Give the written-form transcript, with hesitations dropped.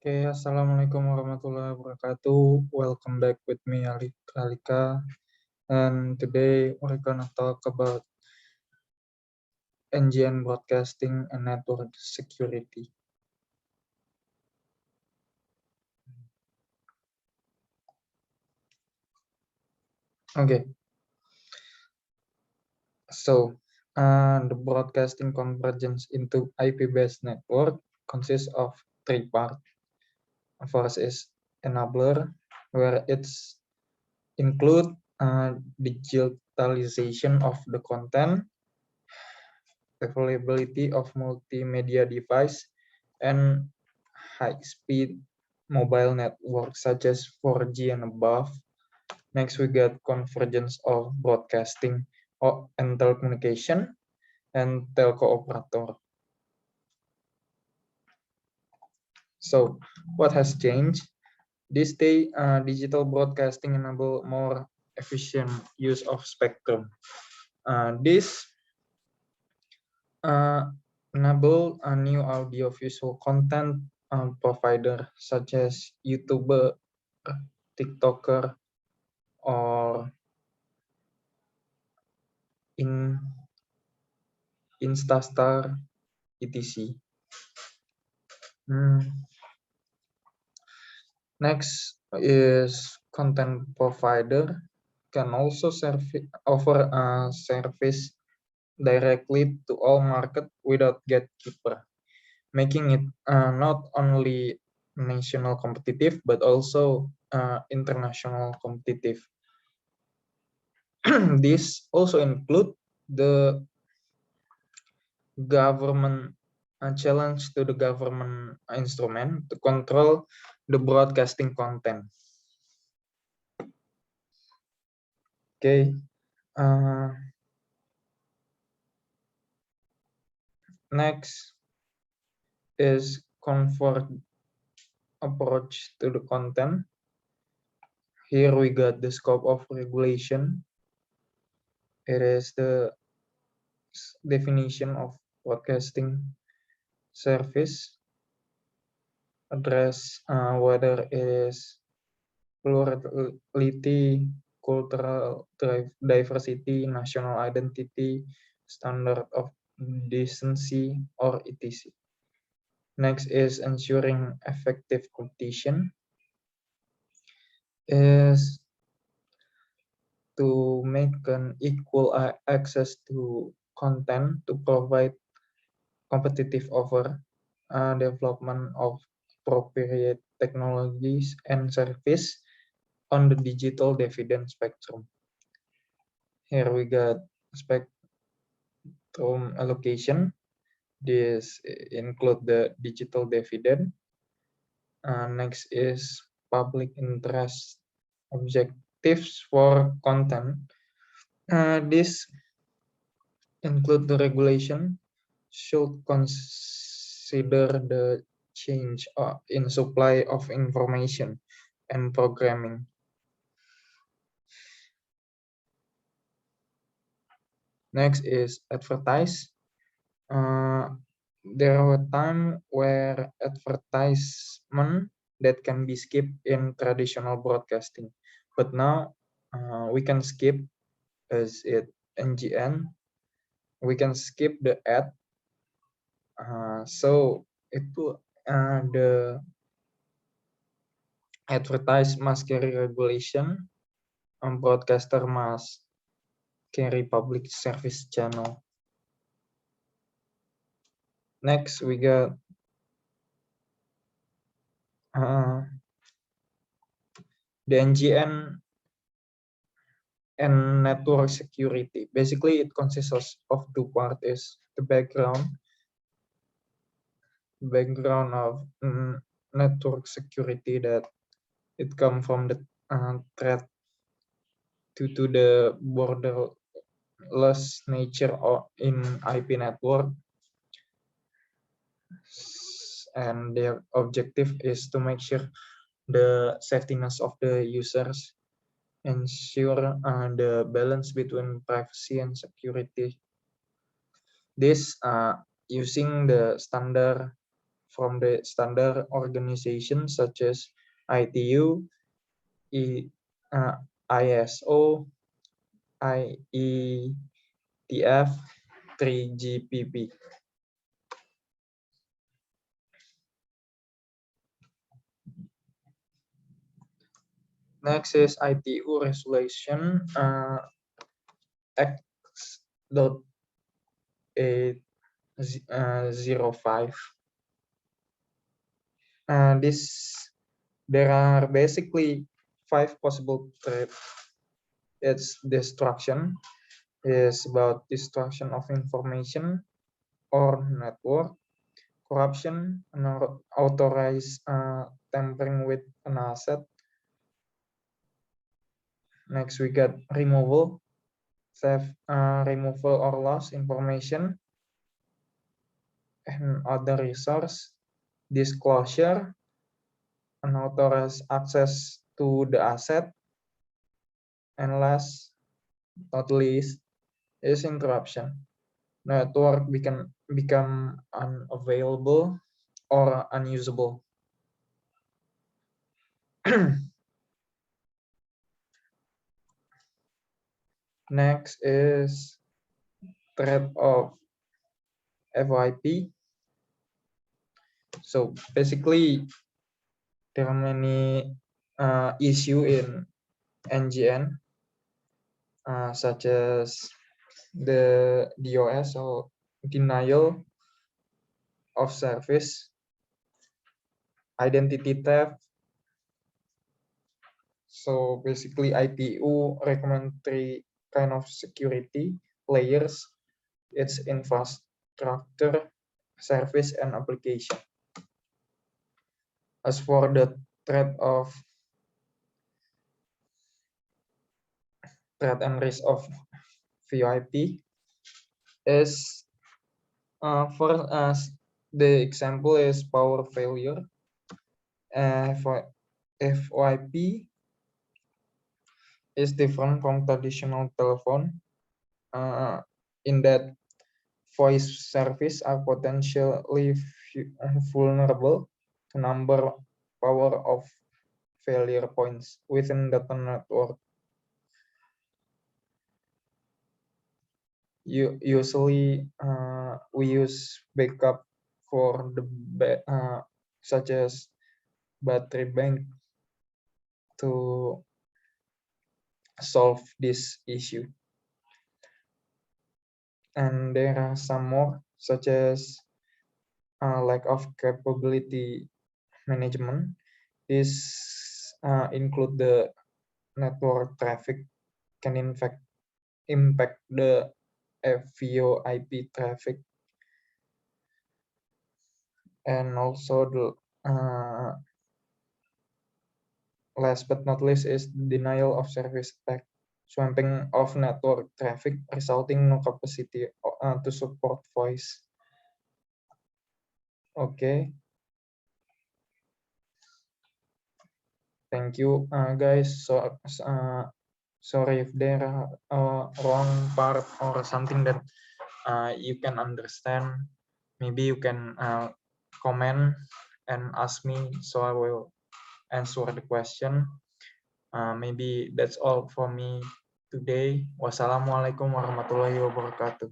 Oke, Assalamualaikum warahmatullahi wabarakatuh. Welcome back with me, Alif Putra Alikha. And today we're gonna talk about NGN broadcasting and network security. Okay, so the broadcasting convergence into IP-based network consists of three parts. First is enabler, where it's include digitalization of the content, availability of multimedia device, and high-speed mobile networks such as 4G and above. Next, we got convergence of broadcasting and telecommunication and telco operator. So, what has changed? This day, digital broadcasting enable more efficient use of spectrum. This enable a new audiovisual content provider such as YouTuber, TikToker, or Instastar, etc. Next is content provider can also offer a service directly to all market without gatekeeper, making it not only national competitive but also international competitive. This also include the government challenge to the government instrument to control the broadcasting content. Okay. Next is comfort approach to the content. Here we got the scope of regulation. It is the definition of broadcasting service, address whether it is plurality, cultural diversity, national identity, standard of decency, or etc. Next is ensuring effective competition. Is to make an equal access to content to provide competitive offer, development of appropriate technologies and service on the digital dividend spectrum. Here we got spectrum allocation. This include the digital dividend. Next is public interest objectives for content. This include the regulation should consider the change in supply of information and programming. Next is advertise. There were times where advertisement that can be skipped in traditional broadcasting, but now we can skip as it NGN. We can skip the ad. So itu the advertise must carry regulation, and broadcaster must carry public service channel. Next, we got the NGN and network security. Basically, it consists of two parts: is the background of network security that it comes from the threat due to the borderless nature in IP network. And their objective is to make sure the safetyness of the users, ensure the balance between privacy and security. This using the standard from the standard organizations such as ITU, ISO, IETF, 3GPP. Next is ITU Resolution X.805. There are basically 5 possible threats. Its destruction is about destruction of information or network, corruption, unauthorized tampering with an asset. Next, we got removal, theft, removal or loss information and other resource, disclosure, unauthorized access to the asset, and last not least is interruption. Network become unavailable or unusable. Next is threat of FYP. So basically, there are many issue in NGN, such as the DOS or denial of service, identity theft. So basically, ITU recommend 3 kind of security layers: its infrastructure, service, and application. As for the threat and risk of VoIP is for us, the example is power failure. For FYP is different from traditional telephone in that voice service are potentially vulnerable to number power of failure points within the network. Usually we use backup for the such as battery bank to solve this issue. And there are some more, such as lack of capability management. This include the network traffic can in fact impact the VoIP traffic, and also the last but not least is denial of service attack, swamping of network traffic resulting no capacity to support voice. Okay, thank you guys. So sorry if there are wrong part or something that you can understand. Maybe you can comment and ask me, so I will answer the question. Maybe that's all for me today. Wassalamualaikum warahmatullahi wabarakatuh.